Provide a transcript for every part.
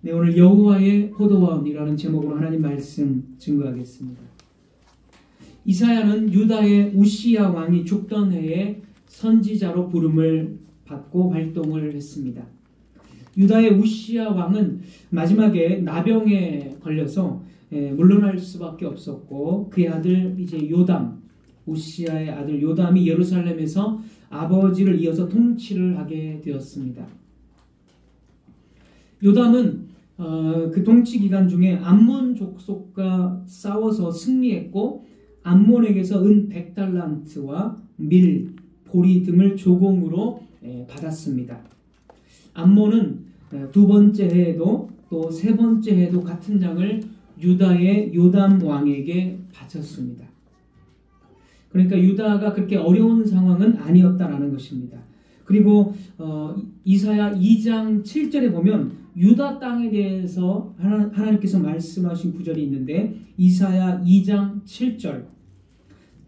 네, 오늘 여호와의 포도원이라는 제목으로 하나님 말씀 증거하겠습니다. 이사야는 유다의 우시야 왕이 죽던 해에 선지자로 부름을 받고 활동을 했습니다. 유다의 우시야 왕은 마지막에 나병에 걸려서 물러날 수밖에 없었고, 그의 아들 이제 요담, 우시야의 아들 요담이 예루살렘에서 아버지를 이어서 통치를 하게 되었습니다. 요담은 그 통치 기간 중에 암몬 족속과 싸워서 승리했고, 암몬에게서 은 100달란트와 밀, 보리 등을 조공으로 받았습니다. 암몬은 두 번째 해에도 또 세 번째 해에도 같은 장을 유다의 요담 왕에게 바쳤습니다. 그러니까 유다가 그렇게 어려운 상황은 아니었다라는 것입니다. 그리고 이사야 2장 7절에 보면 유다 땅에 대해서 하나님께서 말씀하신 구절이 있는데, 이사야 2장 7절,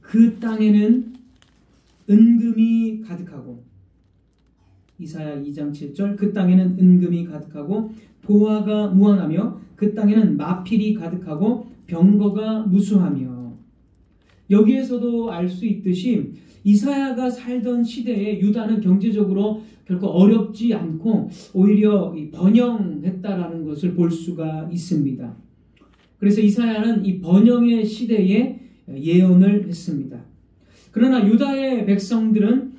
그 땅에는 은금이 가득하고, 이사야 2장 7절, 그 땅에는 은금이 가득하고 보화가 무한하며 그 땅에는 마필이 가득하고 병거가 무수하며. 여기에서도 알 수 있듯이 이사야가 살던 시대에 유다는 경제적으로 결코 어렵지 않고 오히려 번영했다라는 것을 볼 수가 있습니다. 그래서 이사야는 이 번영의 시대에 예언을 했습니다. 그러나 유다의 백성들은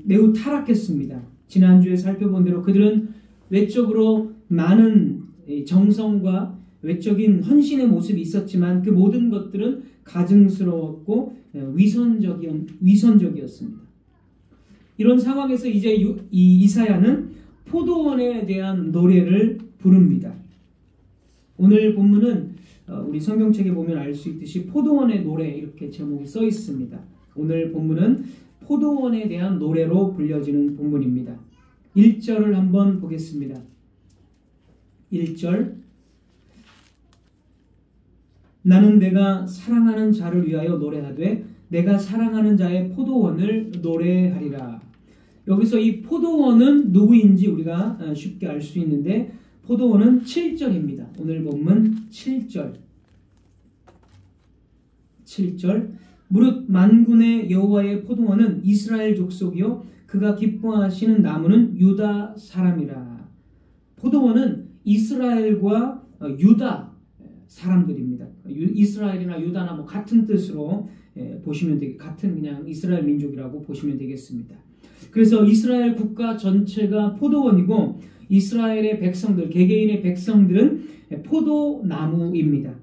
매우 타락했습니다. 지난주에 살펴본 대로 그들은 외적으로 많은 정성과 외적인 헌신의 모습이 있었지만 그 모든 것들은 가증스러웠고 위선적이었습니다. 이런 상황에서 이제 이 이사야는 포도원에 대한 노래를 부릅니다. 오늘 본문은 우리 성경책에 보면 알 수 있듯이 포도원의 노래 이렇게 제목이 써 있습니다. 오늘 본문은 포도원에 대한 노래로 불려지는 본문입니다. 1절을 한번 보겠습니다. 1절, 나는 내가 사랑하는 자를 위하여 노래하되 내가 사랑하는 자의 포도원을 노래하리라. 여기서 이 포도원은 누구인지 우리가 쉽게 알 수 있는데, 포도원은 7절입니다. 오늘 본문 7절. 7절, 무릇 만군의 여호와의 포도원은 이스라엘 족속이요 그가 기뻐하시는 나무는 유다 사람이라. 포도원은 이스라엘과 유다 사람들입니다. 이스라엘이나 유다나 뭐 같은 뜻으로 보시면 같은 그냥 이스라엘 민족이라고 보시면 되겠습니다. 그래서 이스라엘 국가 전체가 포도원이고 이스라엘의 백성들, 개개인의 백성들은 포도나무입니다.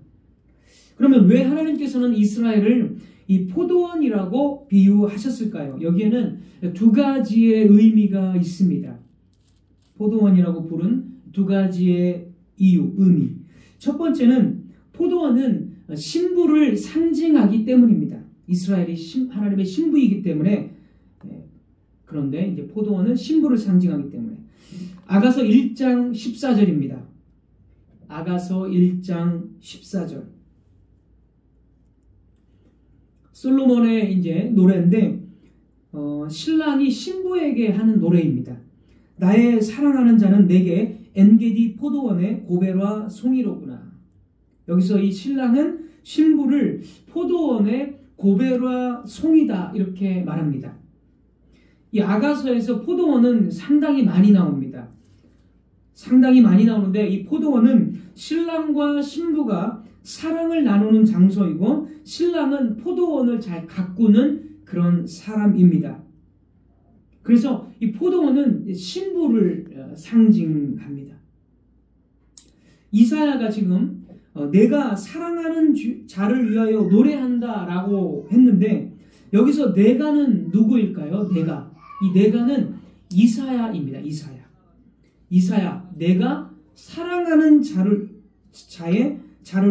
그러면 왜 하나님께서는 이스라엘을 이 포도원이라고 비유하셨을까요? 여기에는 두 가지의 의미가 있습니다. 포도원이라고 부른 두 가지의 이유, 의미. 첫 번째는 포도원은 신부를 상징하기 때문입니다. 이스라엘이 하나님의 신부이기 때문에. 그런데 이제 포도원은 신부를 상징하기 때문에. 아가서 1장 14절입니다. 아가서 1장 14절. 솔로몬의 이제 노래인데 신랑이 신부에게 하는 노래입니다. 나의 사랑하는 자는 내게 엔게디 포도원의 고벨과 송이로구나. 여기서 이 신랑은 신부를 포도원의 고벨과 송이다 이렇게 말합니다. 이 아가서에서 포도원은 상당히 많이 나옵니다. 상당히 많이 나오는데 이 포도원은 신랑과 신부가 사랑을 나누는 장소이고 신랑은 포도원을 잘 가꾸는 그런 사람입니다. 그래서 이 포도원은 신부를 상징합니다. 이사야가 지금 내가 사랑하는 자를 위하여 노래한다라고 했는데 여기서 내가는 누구일까요? 내가. 이 내가는 이사야입니다. 이사야. 내가 사랑하는 자를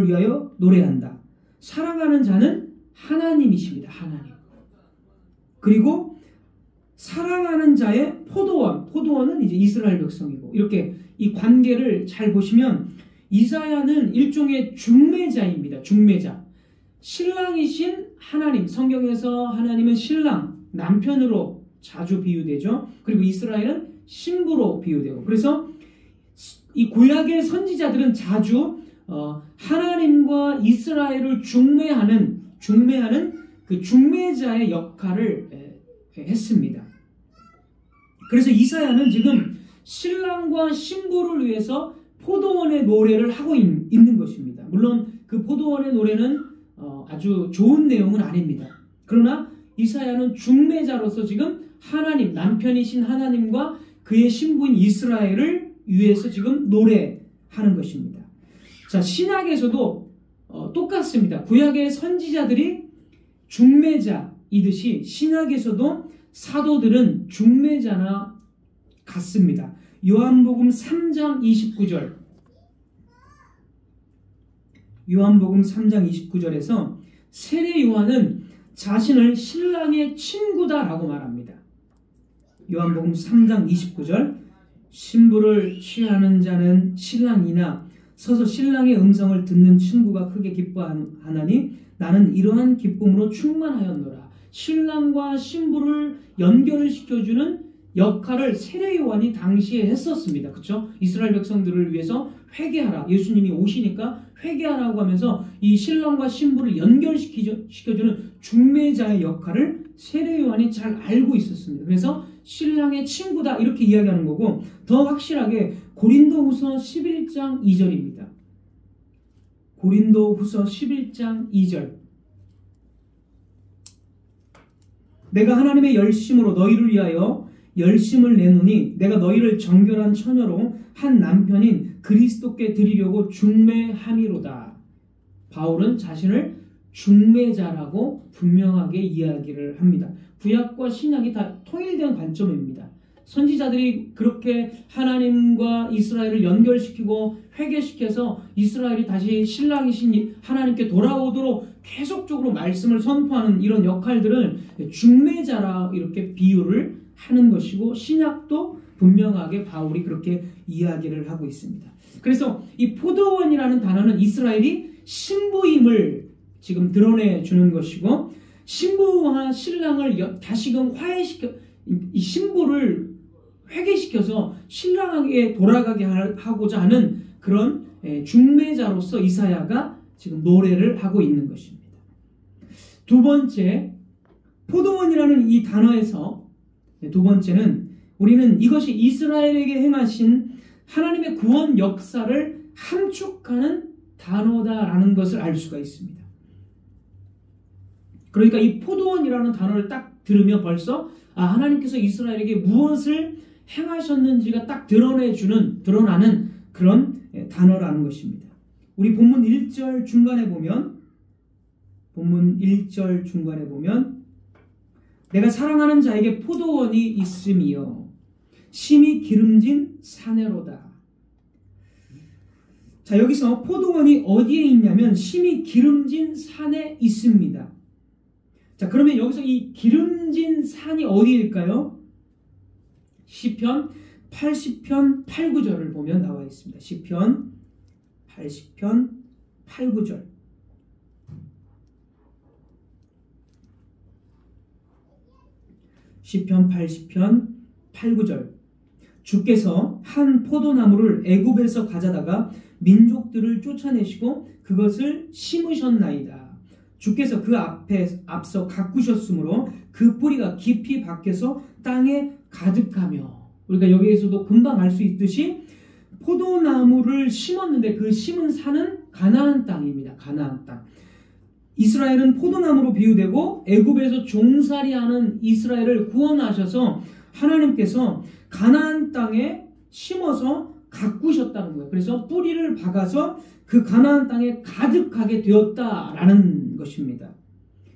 위하여 노래한다. 사랑하는 자는 하나님이십니다. 하나님. 그리고 사랑하는 자의 포도원은 이제 이스라엘 백성이고, 이렇게 이 관계를 잘 보시면 이사야는 일종의 중매자입니다. 중매자. 신랑이신 하나님, 성경에서 하나님은 신랑, 남편으로 자주 비유되죠. 그리고 이스라엘은 신부로 비유되고, 그래서 이 구약의 선지자들은 자주 하나님과 이스라엘을 중매하는 그 중매자의 역할을 했습니다. 그래서 이사야는 지금 신랑과 신부를 위해서 포도원의 노래를 하고 있는 것입니다. 물론 그 포도원의 노래는 아주 좋은 내용은 아닙니다. 그러나 이사야는 중매자로서 지금 하나님, 남편이신 하나님과 그의 신부인 이스라엘을 위해서 지금 노래하는 것입니다. 자, 신약에서도 똑같습니다. 구약의 선지자들이 중매자이듯이 신약에서도 사도들은 중매자나 같습니다. 요한복음 3장 29절. 요한복음 3장 29절에서 세례 요한은 자신을 신랑의 친구다라고 말합니다. 요한복음 3장 29절. 신부를 취하는 자는 신랑이나 서서 신랑의 음성을 듣는 친구가 크게 기뻐하나니 나는 이러한 기쁨으로 충만하였노라. 신랑과 신부를 연결을 시켜주는 역할을 세례 요한이 당시에 했었습니다. 그렇죠? 이스라엘 백성들을 위해서 회개하라. 예수님이 오시니까 회개하라고 하면서 이 신랑과 신부를 연결시켜주는 중매자의 역할을 세례 요한이 잘 알고 있었습니다. 그래서 신랑의 친구다 이렇게 이야기하는 거고, 더 확실하게 고린도후서 11장 2절입니다. 고린도후서 11장 2절. 내가 하나님의 열심으로 너희를 위하여 열심을 내노니 내가 너희를 정결한 처녀로 한 남편인 그리스도께 드리려고 중매함이로다. 바울은 자신을 중매자라고 분명하게 이야기를 합니다. 구약과 신약이 다 통일된 관점입니다. 선지자들이 그렇게 하나님과 이스라엘을 연결시키고 회개시켜서 이스라엘이 다시 신랑이신 하나님께 돌아오도록 계속적으로 말씀을 선포하는 이런 역할들을 중매자라 이렇게 비유를 하는 것이고, 신약도 분명하게 바울이 그렇게 이야기를 하고 있습니다. 그래서 이 포도원이라는 단어는 이스라엘이 신부임을 지금 드러내주는 것이고, 신부와 신랑을 다시금 화해시켜 이 신부를 회개시켜서 신랑에게 돌아가게 하고자 하는 그런 중매자로서 이사야가 지금 노래를 하고 있는 것입니다. 두 번째, 포도원이라는 이 단어에서 두 번째는 우리는 이것이 이스라엘에게 행하신 하나님의 구원 역사를 함축하는 단어다라는 것을 알 수가 있습니다. 그러니까 이 포도원이라는 단어를 딱 들으면 벌써 하나님께서 이스라엘에게 무엇을 행하셨는지가 딱 드러나는 그런 단어라는 것입니다. 우리 본문 1절 중간에 보면 내가 사랑하는 자에게 포도원이 있음이요 심히 기름진 사내로다. 자, 여기서 포도원이 어디에 있냐면 심히 기름진 산에 있습니다. 자, 그러면 여기서 이 기름진 산이 어디일까요? 시편 80편 8, 9절을 보면 나와 있습니다. 시편 80편 8, 9절. 시편 80편 8, 9절. 주께서 한 포도나무를 애굽에서 가져다가 민족들을 쫓아내시고 그것을 심으셨나이다. 주께서 그 앞서 가꾸셨으므로 그 뿌리가 깊이 박혀서 땅에 가득하며. 우리가 여기에서도 금방 알 수 있듯이 포도나무를 심었는데 그 심은 산은 가나안 땅입니다. 가나안 땅. 이스라엘은 포도나무로 비유되고 애굽에서 종살이하는 이스라엘을 구원하셔서 하나님께서 가나안 땅에 심어서 가꾸셨다는 거예요. 그래서 뿌리를 박아서 그 가나안 땅에 가득하게 되었다라는 것입니다.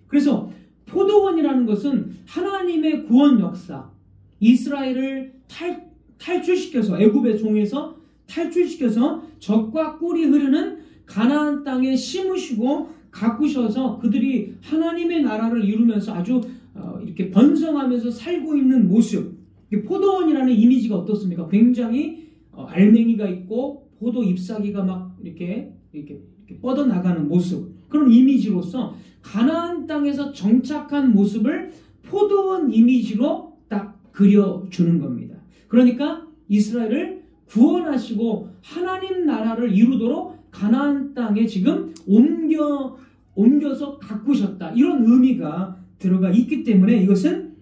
그래서 포도원이라는 것은 하나님의 구원 역사, 이스라엘을 탈출시켜서 애굽의 종에서 탈출시켜서 적과 꿀이 흐르는 가나안 땅에 심으시고 가꾸셔서 그들이 하나님의 나라를 이루면서 아주 이렇게 번성하면서 살고 있는 모습. 포도원이라는 이미지가 어떻습니까? 굉장히 알맹이가 있고 포도 잎사귀가 막 이렇게 뻗어나가는 모습. 그런 이미지로서 가나안 땅에서 정착한 모습을 포도원 이미지로 딱 그려주는 겁니다. 그러니까 이스라엘을 구원하시고 하나님 나라를 이루도록 가나안 땅에 지금 옮겨서 가꾸셨다. 이런 의미가 들어가 있기 때문에 이것은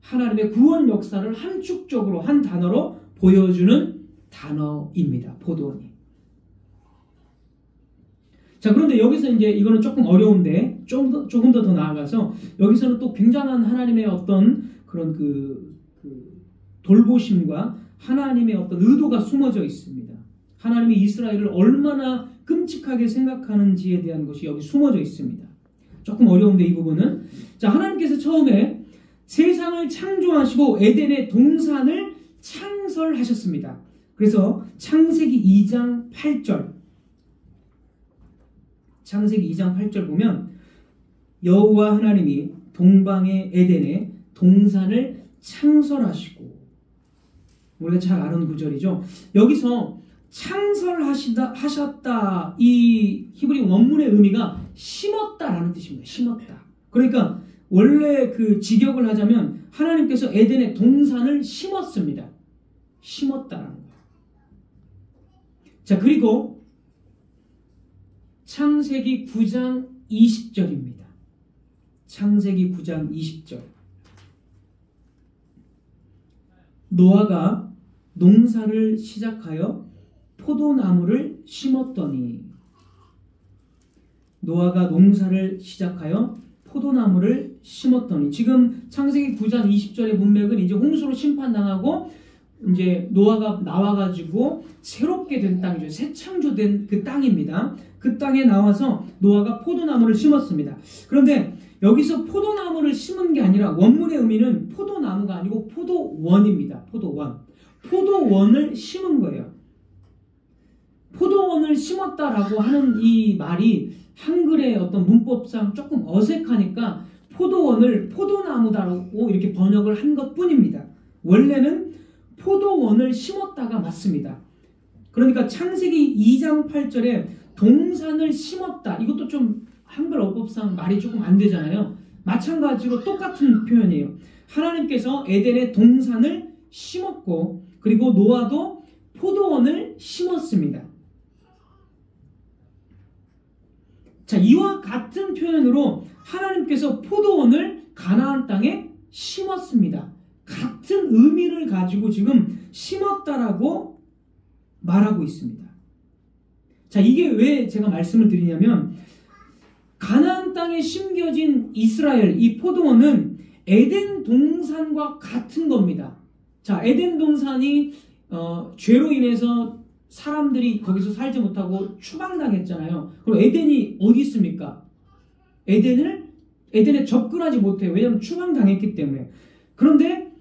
하나님의 구원 역사를 함축적으로 한 단어로 보여주는 단어입니다. 포도원이. 자, 그런데 여기서 이제 이거는 조금 어려운데 조금 더 나아가서 여기서는 또 굉장한 하나님의 어떤 그런 돌보심과 하나님의 어떤 의도가 숨어져 있습니다. 하나님이 이스라엘을 얼마나 끔찍하게 생각하는지에 대한 것이 여기 숨어져 있습니다. 조금 어려운데 이 부분은. 자, 하나님께서 처음에 세상을 창조하시고 에덴의 동산을 창설하셨습니다. 그래서 창세기 2장 8절 창세기 2장 8절 보면 여호와 하나님이 동방의 에덴에 동산을 창설하시고, 우리가 잘 아는 구절이죠. 여기서 창설하셨다, 이 히브리 원문의 의미가 심었다라는 뜻입니다. 심었다. 그러니까 원래 그 직역을 하자면 하나님께서 에덴에 동산을 심었습니다. 심었다라는 거예요. 자, 그리고 창세기 9장 20절입니다. 창세기 9장 20절. 노아가 농사를 시작하여 포도나무를 심었더니, 노아가 농사를 시작하여 포도나무를 심었더니, 지금 창세기 9장 20절의 문맥은 이제 홍수로 심판당하고 이제 노아가 나와가지고 새롭게 된 땅이죠. 새 창조된 그 땅입니다. 그 땅에 나와서 노아가 포도나무를 심었습니다. 그런데 여기서 포도나무를 심은 게 아니라 원문의 의미는 포도나무가 아니고 포도원입니다. 포도원. 포도원을 심은 거예요. 포도원을 심었다라고 하는 이 말이 한글의 어떤 문법상 조금 어색하니까 포도원을 포도나무다라고 이렇게 번역을 한 것뿐입니다. 원래는 포도원을 심었다가 맞습니다. 그러니까 창세기 2장 8절에 동산을 심었다. 이것도 좀 한글 어법상 말이 조금 안 되잖아요. 마찬가지로 똑같은 표현이에요. 하나님께서 에덴에 동산을 심었고, 그리고 노아도 포도원을 심었습니다. 자, 이와 같은 표현으로 하나님께서 포도원을 가나안 땅에 심었습니다. 같은 의미를 가지고 지금 심었다라고 말하고 있습니다. 자, 이게 왜 제가 말씀을 드리냐면, 가나안 땅에 심겨진 이스라엘, 이 포도원은 에덴 동산과 같은 겁니다. 자, 에덴 동산이 죄로 인해서 사람들이 거기서 살지 못하고 추방당했잖아요. 그럼 에덴이 어디 있습니까? 에덴에 접근하지 못해요. 왜냐하면 추방당했기 때문에. 그런데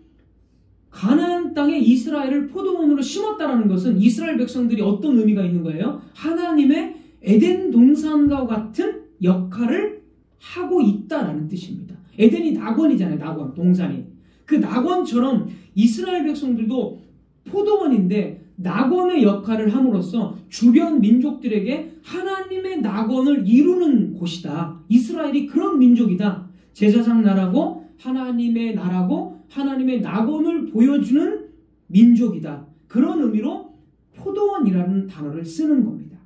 가나안 땅에 이스라엘을 포도원으로 심었다라는 것은 이스라엘 백성들이 어떤 의미가 있는 거예요? 하나님의 에덴 동산과 같은 역할을 하고 있다라는 뜻입니다. 에덴이 낙원이잖아요. 낙원, 동산이. 그 낙원처럼 이스라엘 백성들도 포도원인데 낙원의 역할을 함으로써 주변 민족들에게 하나님의 낙원을 이루는 곳이다. 이스라엘이 그런 민족이다. 제사장 나라고 하나님의 나라고 하나님의 낙원을 보여주는 민족이다. 그런 의미로 포도원이라는 단어를 쓰는 겁니다.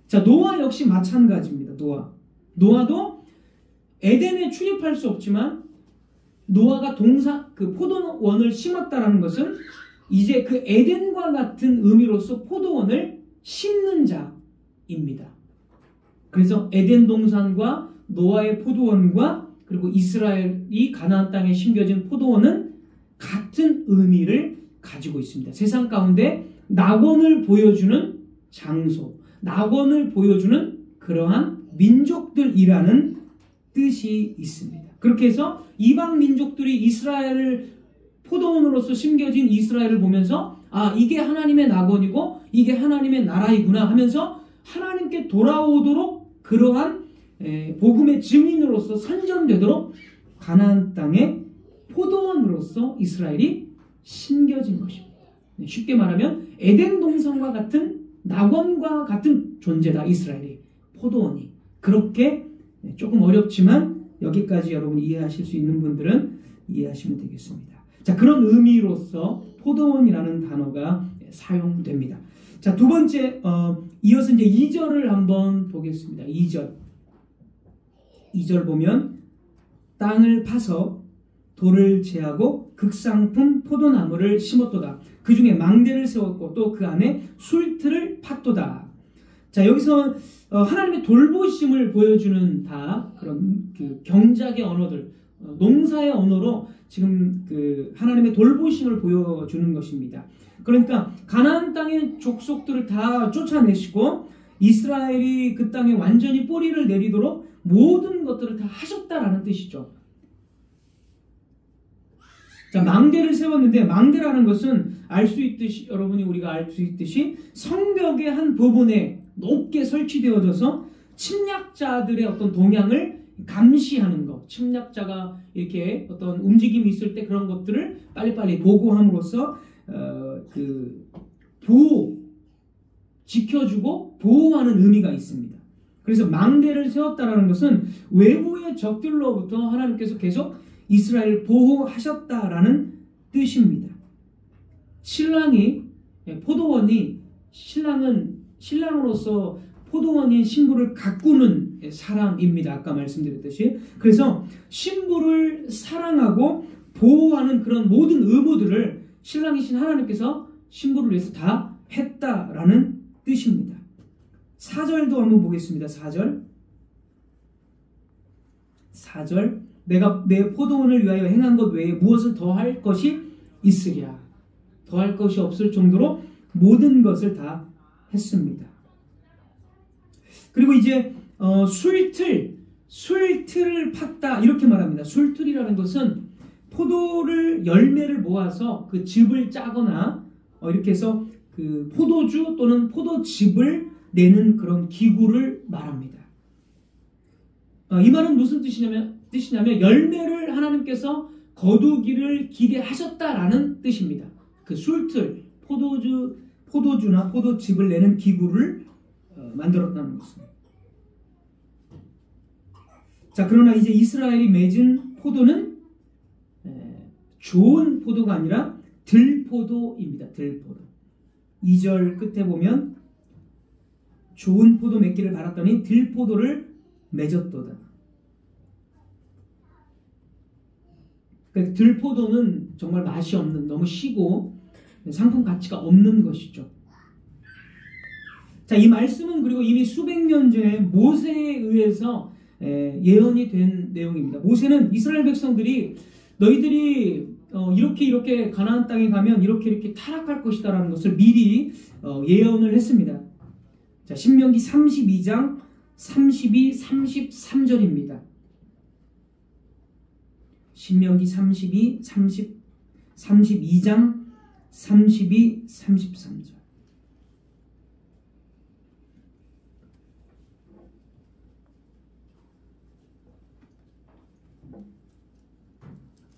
자, 노아 역시 마찬가지입니다. 노아도 에덴에 출입할 수 없지만 노아가 그 포도원을 심었다라는 것은 이제 그 에덴과 같은 의미로서 포도원을 심는 자입니다. 그래서 에덴 동산과 노아의 포도원과 그리고 이스라엘이 가나안 땅에 심겨진 포도원은 같은 의미를 가지고 있습니다. 세상 가운데 낙원을 보여주는 장소, 낙원을 보여주는 그러한 민족들이라는 뜻이 있습니다. 그렇게 해서 이방 민족들이 이스라엘을 포도원으로서 심겨진 이스라엘을 보면서 이게 하나님의 낙원이고 이게 하나님의 나라이구나 하면서 하나님께 돌아오도록 그러한 복음의 증인으로서 선전되도록 가나안 땅에 포도원으로서 이스라엘이 심겨진 것입니다. 쉽게 말하면 에덴 동산과 같은 낙원과 같은 존재다. 이스라엘이 포도원이. 그렇게 조금 어렵지만 여기까지 여러분 이해하실 수 있는 분들은 이해하시면 되겠습니다. 자, 그런 의미로서 포도원이라는 단어가 사용됩니다. 자, 두 번째, 이어서 이제 2절을 한번 보겠습니다. 2절. 2절 보면, 땅을 파서 돌을 제하고 극상품 포도나무를 심었도다. 그 중에 망대를 세웠고 또 그 안에 술틀을 팠도다. 자, 여기서 하나님의 돌보심을 보여주는 다 그런 그 경작의 언어들, 농사의 언어로 지금 그 하나님의 돌보심을 보여주는 것입니다. 그러니까 가나안 땅의 족속들을 다 쫓아내시고 이스라엘이 그 땅에 완전히 뿌리를 내리도록 모든 것들을 다 하셨다라는 뜻이죠. 자, 망대를 세웠는데, 망대라는 것은 알 수 있듯이, 여러분이 우리가 알 수 있듯이 성벽의 한 부분에 높게 설치되어져서 침략자들의 어떤 동향을 감시하는 것, 침략자가 이렇게 어떤 움직임이 있을 때 그런 것들을 빨리빨리 보고함으로써 지켜주고 보호하는 의미가 있습니다. 그래서 망대를 세웠다라는 것은 외부의 적들로부터 하나님께서 계속 이스라엘 보호하셨다라는 뜻입니다. 신랑으로서 포도원인 신부를 가꾸는 사람입니다. 아까 말씀드렸듯이. 그래서 신부를 사랑하고 보호하는 그런 모든 의무들을 신랑이신 하나님께서 신부를 위해서 다 했다라는 뜻입니다. 4절도 한번 보겠습니다. 4절. 내가 내 포도원을 위하여 행한 것 외에 무엇을 더할 것이 있으랴. 더할 것이 없을 정도로 모든 것을 다 했습니다. 그리고 이제 술틀을 팠다 이렇게 말합니다. 술틀이라는 것은 포도를 열매를 모아서 그 즙을 짜거나 이렇게 해서 그 포도주 또는 포도즙을 내는 그런 기구를 말합니다. 이 말은 무슨 뜻이냐면 열매를 하나님께서 거두기를 기대하셨다라는 뜻입니다. 그 술틀, 포도주나 포도즙을 내는 기구를 만들었다는 것입니다. 자, 그러나 이제 이스라엘이 맺은 포도는 좋은 포도가 아니라 들포도입니다. 들포도. 2절 끝에 보면 좋은 포도 맺기를 바랐더니 들포도를 맺었도다. 그러니까 들포도는 정말 맛이 없는, 너무 시고 상품 가치가 없는 것이죠. 자, 이 말씀은 그리고 이미 수백 년 전에 모세에 의해서 예언이 된 내용입니다. 모세는 이스라엘 백성들이 너희들이 이렇게 가나안 땅에 가면 이렇게 타락할 것이다라는 것을 미리 예언을 했습니다. 자, 신명기 32장 32, 33절입니다. 신명기 32장 32, 33절.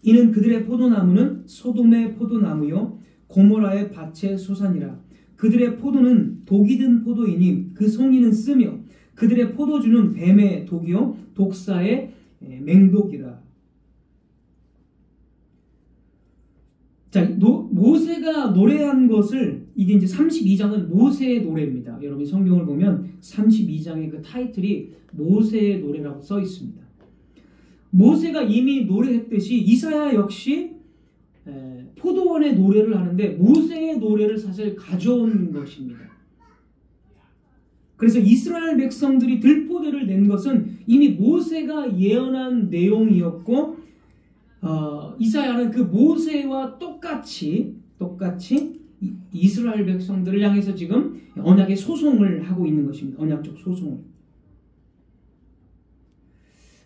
이는 그들의 포도나무는 소돔의 포도나무요 고모라의 밭의 소산이라. 그들의 포도는 독이 든 포도이니 그 송이는 쓰며 그들의 포도주는 뱀의 독이요 독사의 맹독이라. 자, 모세가 노래한 것을, 이게 이제 32장은 모세의 노래입니다. 여러분이 성경을 보면 32장의 그 타이틀이 모세의 노래라고 써 있습니다. 모세가 이미 노래했듯이 이사야 역시 포도원의 노래를 하는데 모세의 노래를 사실 가져온 것입니다. 그래서 이스라엘 백성들이 들포도를 낸 것은 이미 모세가 예언한 내용이었고 이사야는 그 모세와 똑같이 이스라엘 백성들을 향해서 지금 언약의 소송을 하고 있는 것입니다. 언약적 소송을.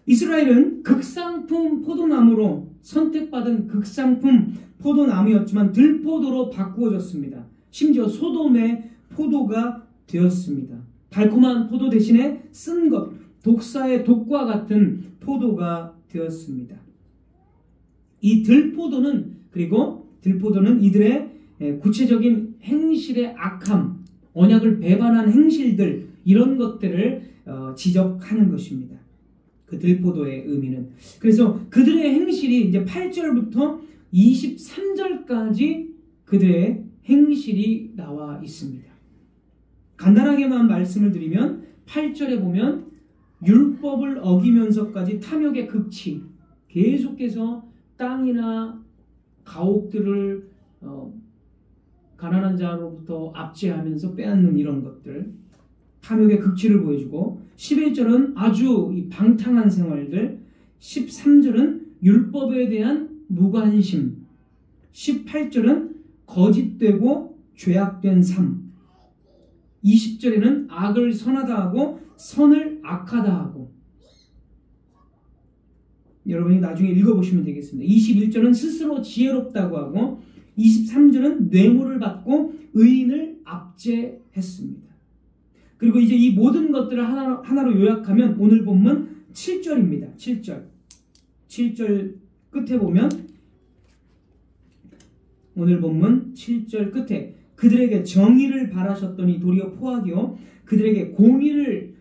이스라엘은 극상품 포도나무로 선택받은 극상품 포도나무였지만 들포도로 바꾸어졌습니다. 심지어 소돔의 포도가 되었습니다. 달콤한 포도 대신에 쓴 것, 독사의 독과 같은 포도가 되었습니다. 이 들포도는 이들의 구체적인 행실의 악함, 언약을 배반한 행실들, 이런 것들을 지적하는 것입니다. 그 들포도의 의미는. 그래서 그들의 행실이 이제 8절부터 23절까지 그들의 행실이 나와 있습니다. 간단하게만 말씀을 드리면 8절에 보면 율법을 어기면서까지 탐욕의 극치, 계속해서 땅이나 가옥들을 가난한 자로부터 압제하면서 빼앗는 이런 것들, 탐욕의 극치를 보여주고, 11절은 아주 이 방탕한 생활들, 13절은 율법에 대한 무관심, 18절은 거짓되고 죄악된 삶, 20절에는 악을 선하다 하고 선을 악하다 하고, 여러분이 나중에 읽어보시면 되겠습니다. 21절은 스스로 지혜롭다고 하고 23절은 뇌물을 받고 의인을 압제했습니다. 그리고 이제 이 모든 것들을 하나로 요약하면 오늘 본문 7절입니다. 7절 끝에 보면 오늘 본문 7절 끝에 그들에게 정의를 바라셨더니 도리어 포악이요 그들에게 공의를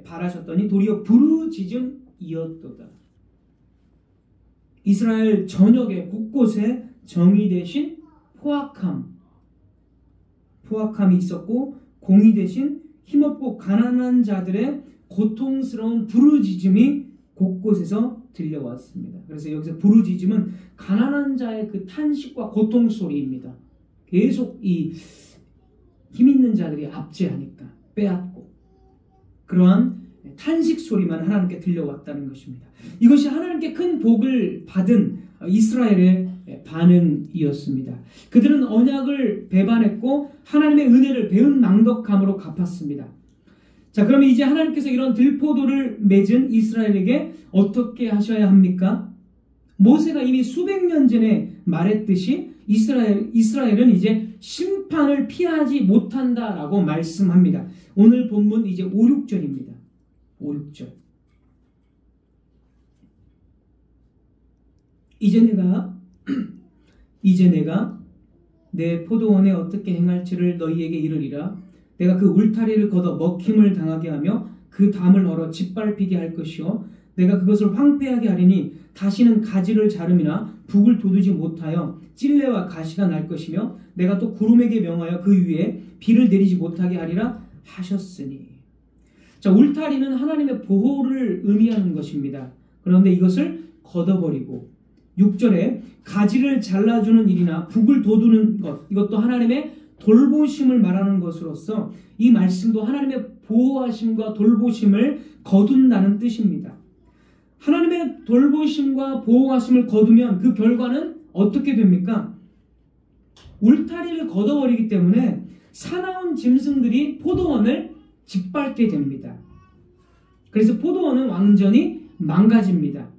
바라셨더니 도리어 부르짖음이었도다. 이스라엘 전역에 곳곳에 정의 대신 포악함이 있었고, 공의 대신 힘없고 가난한 자들의 고통스러운 부르짖음이 곳곳에서 들려왔습니다. 그래서 여기서 부르짖음은 가난한 자의 그 탄식과 고통 소리입니다. 계속 이 힘 있는 자들이 압제하니까 빼앗고, 그러한 탄식 소리만 하나님께 들려왔다는 것입니다. 이것이 하나님께 큰 복을 받은 이스라엘의 반응이었습니다. 그들은 언약을 배반했고 하나님의 은혜를 배은망덕함으로 갚았습니다. 자, 그러면 이제 하나님께서 이런 들포도를 맺은 이스라엘에게 어떻게 하셔야 합니까? 모세가 이미 수백 년 전에 말했듯이 이스라엘은 이제 심판을 피하지 못한다라고 말씀합니다. 오늘 본문 이제 5, 6절입니다. 5, 6절. 이제 내가 내 포도원에 어떻게 행할지를 너희에게 이르리라. 내가 그 울타리를 걷어 먹힘을 당하게 하며 그 담을 얼어 짓밟히게 할 것이요 내가 그것을 황폐하게 하리니 다시는 가지를 자름이나 북을 돋우지 못하여 찔레와 가시가 날 것이며 내가 또 구름에게 명하여 그 위에 비를 내리지 못하게 하리라 하셨으니. 자, 울타리는 하나님의 보호를 의미하는 것입니다. 그런데 이것을 걷어버리고 6절에 가지를 잘라주는 일이나 북을 돋우는 것, 이것도 하나님의 돌보심을 말하는 것으로서 이 말씀도 하나님의 보호하심과 돌보심을 거둔다는 뜻입니다. 하나님의 돌보심과 보호하심을 거두면 그 결과는 어떻게 됩니까? 울타리를 걷어버리기 때문에 사나운 짐승들이 포도원을 짓밟게 됩니다. 그래서 포도원은 완전히 망가집니다.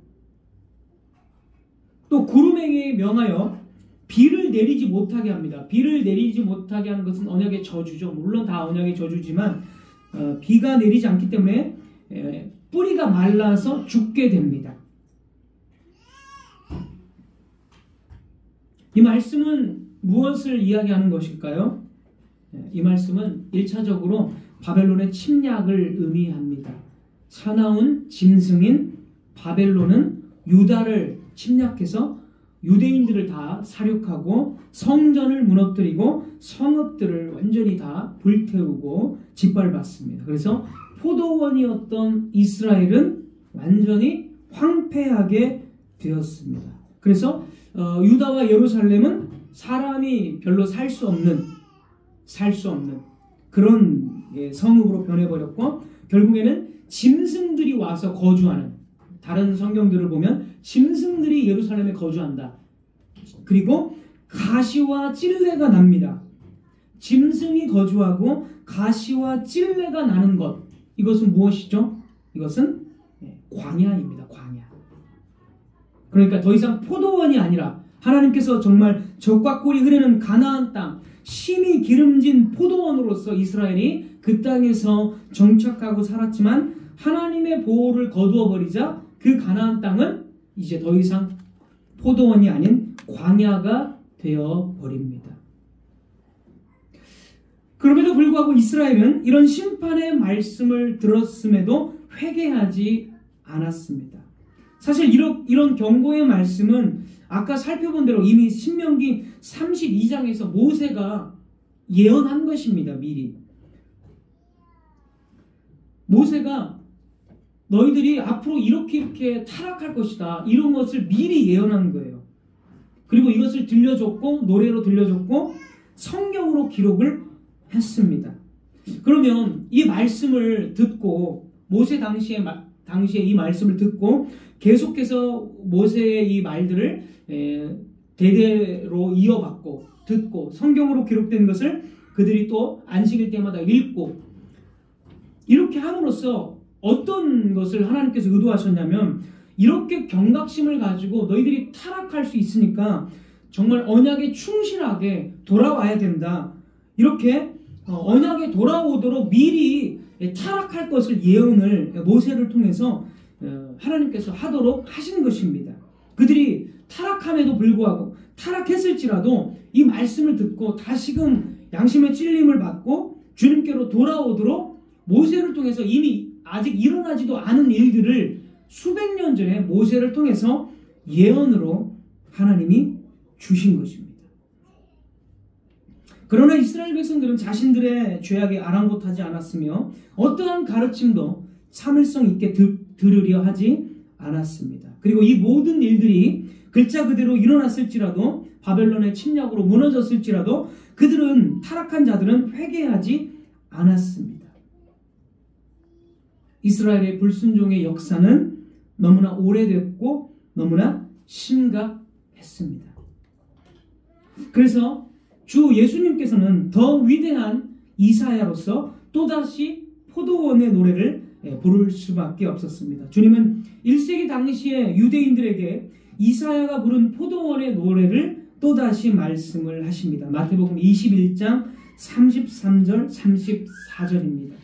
또 구름에게 명하여 비를 내리지 못하게 합니다. 비를 내리지 못하게 하는 것은 언약의 저주죠. 물론 다 언약의 저주지만 비가 내리지 않기 때문에 뿌리가 말라서 죽게 됩니다. 이 말씀은 무엇을 이야기하는 것일까요? 이 말씀은 1차적으로 바벨론의 침략을 의미합니다. 사나운 짐승인 바벨론은 유다를 침략해서 유대인들을 다 살육하고 성전을 무너뜨리고 성읍들을 완전히 다 불태우고 짓밟았습니다. 그래서 포도원이었던 이스라엘은 완전히 황폐하게 되었습니다. 그래서 유다와 예루살렘은 사람이 별로 살 수 없는 그런 성읍으로 변해버렸고, 결국에는 짐승들이 와서 거주하는, 다른 성경들을 보면 짐승들이 예루살렘에 거주한다. 그리고 가시와 찔레가 납니다. 짐승이 거주하고 가시와 찔레가 나는 것, 이것은 무엇이죠? 이것은 광야입니다. 광야. 그러니까 더 이상 포도원이 아니라 하나님께서 정말 젖과 꿀이 흐르는 가나안 땅, 심이 기름진 포도원으로서 이스라엘이 그 땅에서 정착하고 살았지만 하나님의 보호를 거두어 버리자 그 가나안 땅은 이제 더 이상 포도원이 아닌 광야가 되어 버립니다. 그럼에도 불구하고 이스라엘은 이런 심판의 말씀을 들었음에도 회개하지 않았습니다. 사실 이런 경고의 말씀은 아까 살펴본 대로 이미 신명기 32장에서 모세가 예언한 것입니다. 미리. 모세가 너희들이 앞으로 이렇게 타락할 것이다, 이런 것을 미리 예언한 거예요. 그리고 이것을 들려줬고, 노래로 들려줬고, 성경으로 기록을 했습니다. 그러면 이 말씀을 듣고, 모세 당시에 이 말씀을 듣고 계속해서 모세의 이 말들을 대대로 이어받고 듣고 성경으로 기록된 것을 그들이 또 안식일 때마다 읽고, 이렇게 함으로써 어떤 것을 하나님께서 의도하셨냐면, 이렇게 경각심을 가지고 너희들이 타락할 수 있으니까 정말 언약에 충실하게 돌아와야 된다, 이렇게 언약에 돌아오도록 미리 타락할 것을 예언을 모세를 통해서 하나님께서 하도록 하신 것입니다. 그들이 타락함에도 불구하고, 타락했을지라도 이 말씀을 듣고 다시금 양심의 찔림을 받고 주님께로 돌아오도록 모세를 통해서 이미 아직 일어나지도 않은 일들을 수백 년 전에 모세를 통해서 예언으로 하나님이 주신 것입니다. 그러나 이스라엘 백성들은 자신들의 죄악에 아랑곳하지 않았으며 어떠한 가르침도 참을성 있게 들으려 하지 않았습니다. 그리고 이 모든 일들이 글자 그대로 일어났을지라도, 바벨론의 침략으로 무너졌을지라도 그들은, 타락한 자들은 회개하지 않았습니다. 이스라엘의 불순종의 역사는 너무나 오래됐고 너무나 심각했습니다. 그래서 주 예수님께서는 더 위대한 이사야로서 또다시 포도원의 노래를 부를 수밖에 없었습니다. 주님은 1세기 당시에 유대인들에게 이사야가 부른 포도원의 노래를 또다시 말씀을 하십니다. 마태복음 21장 33절 34절입니다.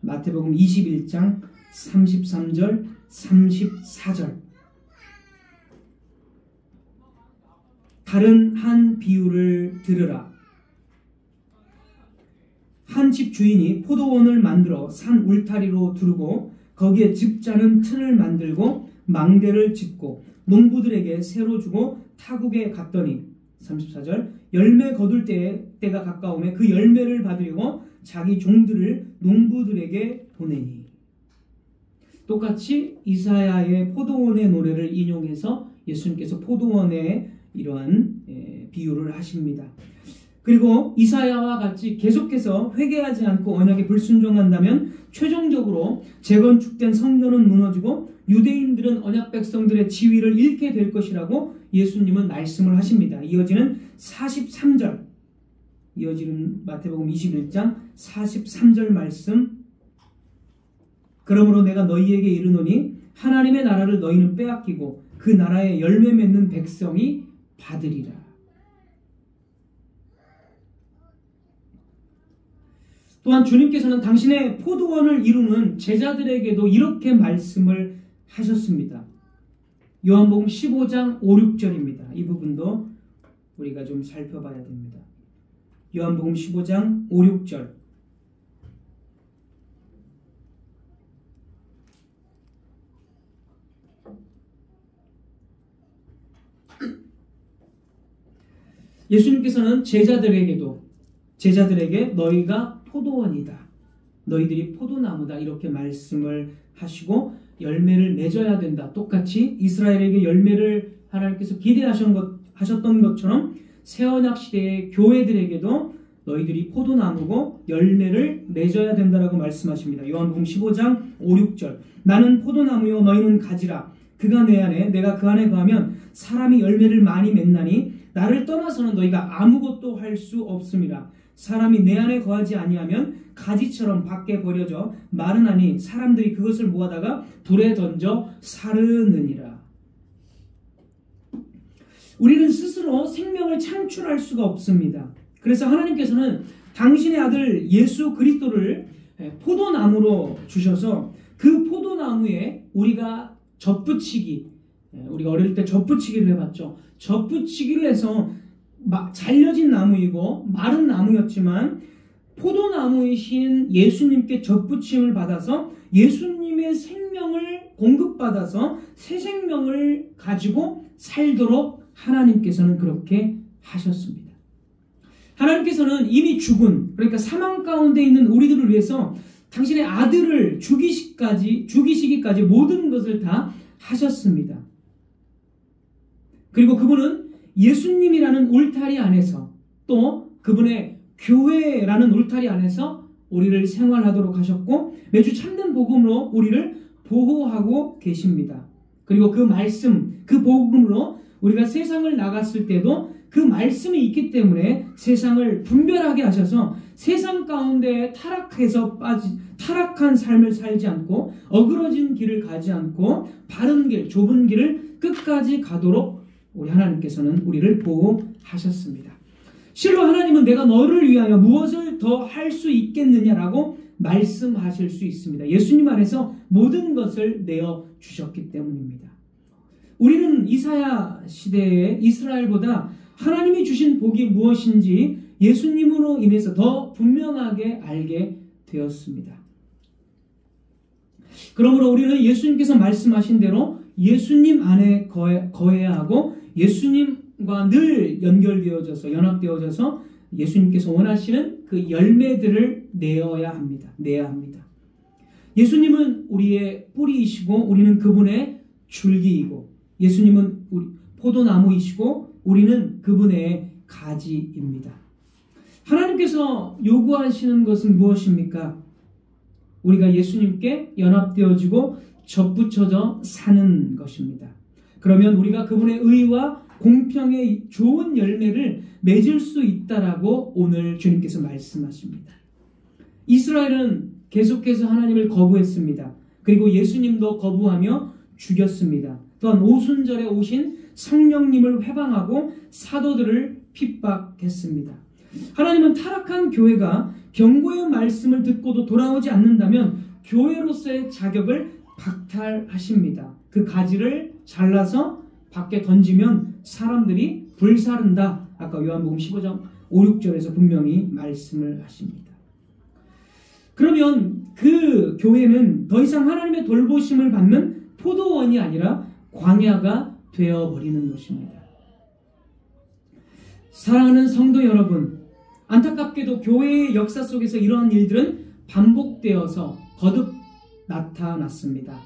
마태복음 21장 33절 34절. 다른 한 비유를 들으라. 한 집 주인이 포도원을 만들어 산 울타리로 두르고 거기에 집 짜는 틀을 만들고 망대를 짓고 농부들에게 새로 주고 타국에 갔더니 34절 열매 거둘 때가 가까우매 그 열매를 받으려고 자기 종들을 농부들에게 보내니. 똑같이 이사야의 포도원의 노래를 인용해서 예수님께서 포도원의 이러한 비유를 하십니다. 그리고 이사야와 같이 계속해서 회개하지 않고 언약에 불순종한다면 최종적으로 재건축된 성전은 무너지고 유대인들은 언약 백성들의 지위를 잃게 될 것이라고 예수님은 말씀을 하십니다. 이어지는 43절, 이어지는 마태복음 21장 43절 말씀. 그러므로 내가 너희에게 이르노니 하나님의 나라를 너희는 빼앗기고 그 나라에 열매 맺는 백성이 받으리라. 또한 주님께서는 당신의 포도원을 이루는 제자들에게도 이렇게 말씀을 하셨습니다. 요한복음 15장 5, 6절입니다. 이 부분도 우리가 좀 살펴봐야 됩니다. 요한복음 15장 5, 6절. 예수님께서는 제자들에게 너희가 포도원이다, 너희들이 포도나무다, 이렇게 말씀을 하시고 열매를 맺어야 된다. 똑같이 이스라엘에게 열매를 하나님께서 기대하셨던 것처럼 새언약 시대의 교회들에게도 너희들이 포도나무고 열매를 맺어야 된다라고 말씀하십니다. 요한복음 15장 5, 6절. 나는 포도나무요 너희는 가지라. 그가 내 안에 내가 그 안에 거하면 사람이 열매를 많이 맺나니 나를 떠나서는 너희가 아무것도 할 수 없음이라. 사람이 내 안에 거하지 아니하면 가지처럼 밖에 버려져 마르나니 사람들이 그것을 모아다가 불에 던져 사르느니라. 우리는 스스로 생명을 창출할 수가 없습니다. 그래서 하나님께서는 당신의 아들 예수 그리스도를 포도나무로 주셔서 그 포도나무에 우리가 젖붙이기, 우리가 어릴 때 젖붙이기를 해봤죠. 젖붙이기를 해서 잘려진 나무이고 마른 나무였지만 포도나무이신 예수님께 젖붙임을 받아서 예수님의 생명을 공급받아서 새 생명을 가지고 살도록 하나님께서는 그렇게 하셨습니다. 하나님께서는 이미 죽은, 그러니까 사망 가운데 있는 우리들을 위해서 당신의 아들을 죽이시기까지 모든 것을 다 하셨습니다. 그리고 그분은 예수님이라는 울타리 안에서 또 그분의 교회라는 울타리 안에서 우리를 생활하도록 하셨고 매주 참된 복음으로 우리를 보호하고 계십니다. 그리고 그 말씀, 그 복음으로 우리가 세상을 나갔을 때도 그 말씀이 있기 때문에 세상을 분별하게 하셔서 세상 가운데 타락한 삶을 살지 않고 어그러진 길을 가지 않고 바른 길, 좁은 길을 끝까지 가도록 우리 하나님께서는 우리를 보호하셨습니다. 실로 하나님은 내가 너를 위하여 무엇을 더 할 수 있겠느냐라고 말씀하실 수 있습니다. 예수님 안에서 모든 것을 내어 주셨기 때문입니다. 우리는 이사야 시대의 이스라엘보다 하나님이 주신 복이 무엇인지 예수님으로 인해서 더 분명하게 알게 되었습니다. 그러므로 우리는 예수님께서 말씀하신 대로 예수님 안에 거해야 하고 예수님과 늘 연결되어져서 연합되어져서 예수님께서 원하시는 그 열매들을 내야 합니다. 예수님은 우리의 뿌리이시고 우리는 그분의 줄기이고 예수님은 우리 포도나무이시고 우리는 그분의 가지입니다. 하나님께서 요구하시는 것은 무엇입니까? 우리가 예수님께 연합되어지고 접붙여져 사는 것입니다. 그러면 우리가 그분의 의와 공평의 좋은 열매를 맺을 수 있다라고 오늘 주님께서 말씀하십니다. 이스라엘은 계속해서 하나님을 거부했습니다. 그리고 예수님도 거부하며 죽였습니다. 또한 오순절에 오신 성령님을 회방하고 사도들을 핍박했습니다. 하나님은 타락한 교회가 경고의 말씀을 듣고도 돌아오지 않는다면 교회로서의 자격을 박탈하십니다. 그 가지를 잘라서 밖에 던지면 사람들이 불사른다. 아까 요한복음 15장 5, 6절에서 분명히 말씀을 하십니다. 그러면 그 교회는 더 이상 하나님의 돌보심을 받는 포도원이 아니라 광야가 되어버리는 것입니다. 사랑하는 성도 여러분, 안타깝게도 교회의 역사 속에서 이러한 일들은 반복되어서 거듭 나타났습니다.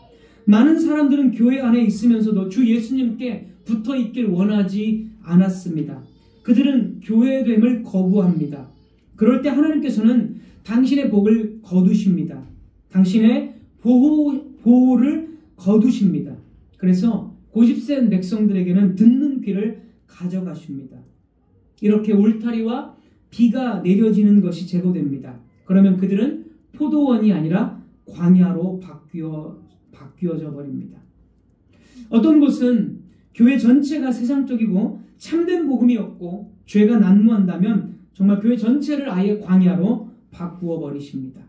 많은 사람들은 교회 안에 있으면서도 주 예수님께 붙어 있길 원하지 않았습니다. 그들은 교회됨을 거부합니다. 그럴 때 하나님께서는 당신의 복을 거두십니다. 당신의 보호를 거두십니다. 그래서 고집센 백성들에게는 듣는 귀를 가져가십니다. 이렇게 울타리와 비가 내려지는 것이 제거됩니다. 그러면 그들은 포도원이 아니라 광야로 바뀌어져 버립니다. 어떤 곳은 교회 전체가 세상적이고 참된 복음이 없고 죄가 난무한다면 정말 교회 전체를 아예 광야로 바꾸어 버리십니다.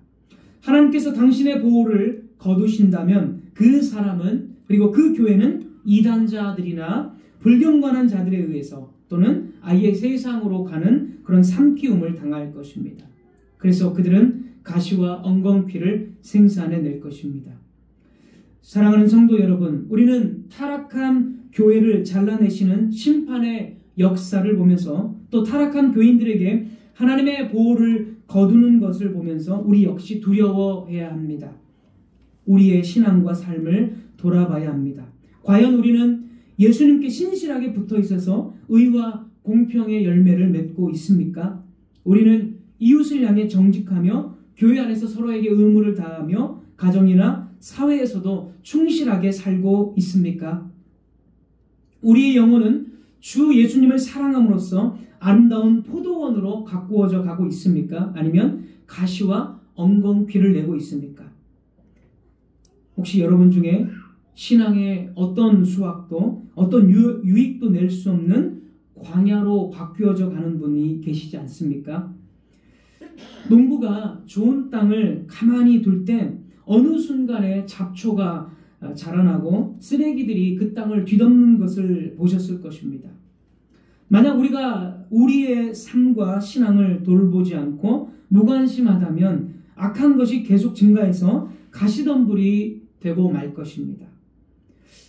하나님께서 당신의 보호를 거두신다면 그 사람은 그리고 그 교회는 이단자들이나 불경건한 자들에 의해서 또는 아예 세상으로 가는 그런 삼키움을 당할 것입니다. 그래서 그들은 가시와 엉겅퀴를 생산해낼 것입니다. 사랑하는 성도 여러분, 우리는 타락한 교회를 잘라내시는 심판의 역사를 보면서 또 타락한 교인들에게 하나님의 보호를 거두는 것을 보면서 우리 역시 두려워해야 합니다. 우리의 신앙과 삶을 돌아봐야 합니다. 과연 우리는 예수님께 신실하게 붙어 있어서 의와 공평의 열매를 맺고 있습니까? 우리는 이웃을 향해 정직하며 교회 안에서 서로에게 의무를 다하며 가정이나 사회에서도 충실하게 살고 있습니까? 우리의 영혼은 주 예수님을 사랑함으로써 아름다운 포도원으로 가꾸어져 가고 있습니까? 아니면 가시와 엉겅퀴를 내고 있습니까? 혹시 여러분 중에 신앙의 어떤 수확도 어떤 유익도 낼 수 없는 광야로 바뀌어져 가는 분이 계시지 않습니까? 농부가 좋은 땅을 가만히 둘 때 어느 순간에 잡초가 자라나고 쓰레기들이 그 땅을 뒤덮는 것을 보셨을 것입니다. 만약 우리가 우리의 삶과 신앙을 돌보지 않고 무관심하다면 악한 것이 계속 증가해서 가시덤불이 되고 말 것입니다.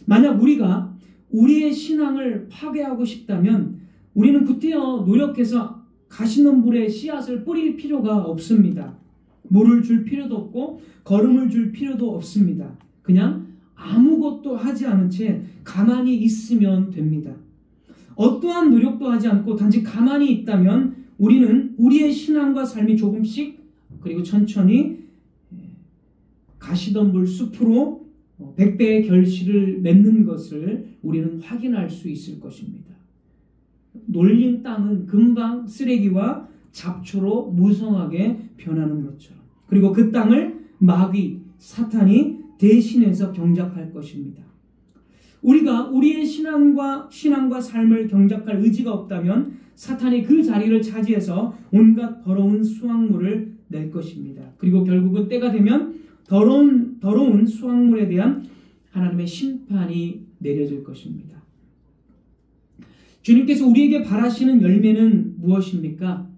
만약 우리가 우리의 신앙을 파괴하고 싶다면 우리는 구태여 노력해서 가시덤불에 씨앗을 뿌릴 필요가 없습니다. 물을 줄 필요도 없고 걸음을 줄 필요도 없습니다. 그냥 아무것도 하지 않은 채 가만히 있으면 됩니다. 어떠한 노력도 하지 않고 단지 가만히 있다면 우리는 우리의 신앙과 삶이 조금씩 그리고 천천히 가시덤불 숲으로 100배의 결실을 맺는 것을 우리는 확인할 수 있을 것입니다. 놀린 땅은 금방 쓰레기와 잡초로 무성하게 변하는 것처럼, 그리고 그 땅을 마귀, 사탄이 대신해서 경작할 것입니다. 우리가 우리의 신앙과 삶을 경작할 의지가 없다면 사탄이 그 자리를 차지해서 온갖 더러운 수확물을 낼 것입니다. 그리고 결국은 때가 되면 더러운 수확물에 대한 하나님의 심판이 내려질 것입니다. 주님께서 우리에게 바라시는 열매는 무엇입니까?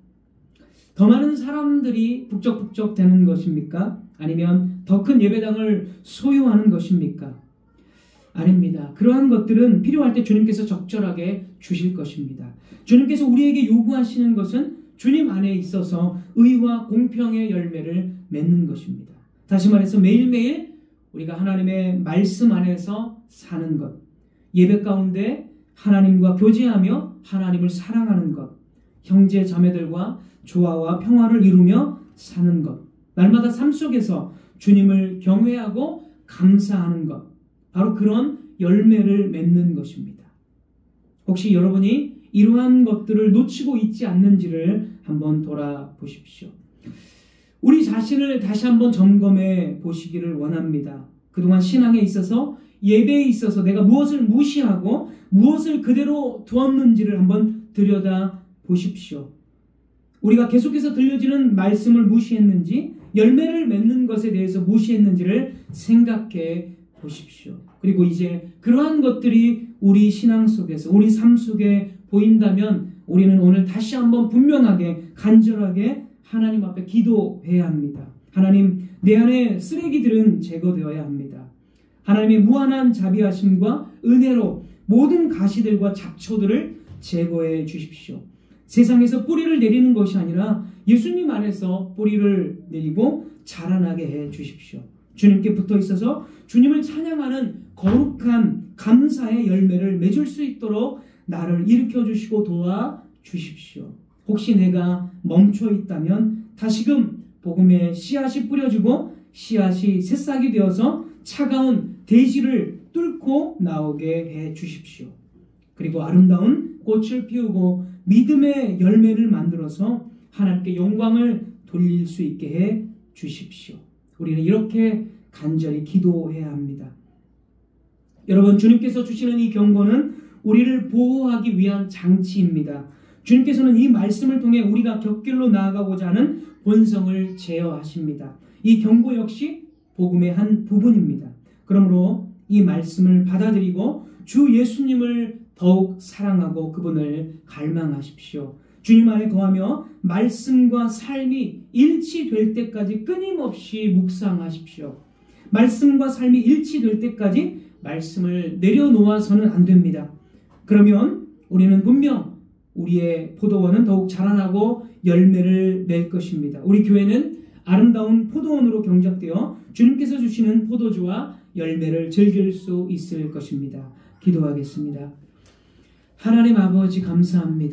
더 많은 사람들이 북적북적 되는 것입니까? 아니면 더 큰 예배당을 소유하는 것입니까? 아닙니다. 그러한 것들은 필요할 때 주님께서 적절하게 주실 것입니다. 주님께서 우리에게 요구하시는 것은 주님 안에 있어서 의와 공평의 열매를 맺는 것입니다. 다시 말해서 매일매일 우리가 하나님의 말씀 안에서 사는 것, 예배 가운데 하나님과 교제하며 하나님을 사랑하는 것, 형제 자매들과 조화와 평화를 이루며 사는 것, 날마다 삶 속에서 주님을 경외하고 감사하는 것, 바로 그런 열매를 맺는 것입니다. 혹시 여러분이 이러한 것들을 놓치고 있지 않는지를 한번 돌아보십시오. 우리 자신을 다시 한번 점검해 보시기를 원합니다. 그동안 신앙에 있어서, 예배에 있어서 내가 무엇을 무시하고 무엇을 그대로 두었는지를 한번 들여다 보십시오. 우리가 계속해서 들려지는 말씀을 무시했는지, 열매를 맺는 것에 대해서 무시했는지를 생각해 보십시오. 그리고 이제 그러한 것들이 우리 신앙 속에서, 우리 삶 속에 보인다면 우리는 오늘 다시 한번 분명하게, 간절하게 하나님 앞에 기도해야 합니다. 하나님, 내 안에 쓰레기들은 제거되어야 합니다. 하나님의 무한한 자비하심과 은혜로 모든 가시들과 잡초들을 제거해 주십시오. 세상에서 뿌리를 내리는 것이 아니라 예수님 안에서 뿌리를 내리고 자라나게 해 주십시오. 주님께 붙어 있어서 주님을 찬양하는 거룩한 감사의 열매를 맺을 수 있도록 나를 일으켜 주시고 도와 주십시오. 혹시 내가 멈춰 있다면 다시금 복음의 씨앗이 뿌려지고 씨앗이 새싹이 되어서 차가운 대지를 뚫고 나오게 해 주십시오. 그리고 아름다운 꽃을 피우고 믿음의 열매를 만들어서 하나님께 영광을 돌릴 수 있게 해 주십시오. 우리는 이렇게 간절히 기도해야 합니다. 여러분, 주님께서 주시는 이 경고는 우리를 보호하기 위한 장치입니다. 주님께서는 이 말씀을 통해 우리가 곁길로 나아가고자 하는 본성을 제어하십니다. 이 경고 역시 복음의 한 부분입니다. 그러므로 이 말씀을 받아들이고 주 예수님을 더욱 사랑하고 그분을 갈망하십시오. 주님 안에 거하며 말씀과 삶이 일치될 때까지 끊임없이 묵상하십시오. 말씀과 삶이 일치될 때까지 말씀을 내려놓아서는 안 됩니다. 그러면 우리는 분명 우리의 포도원은 더욱 자라나고 열매를 낼 것입니다. 우리 교회는 아름다운 포도원으로 경작되어 주님께서 주시는 포도주와 열매를 즐길 수 있을 것입니다. 기도하겠습니다. 하나님 아버지, 감사합니다.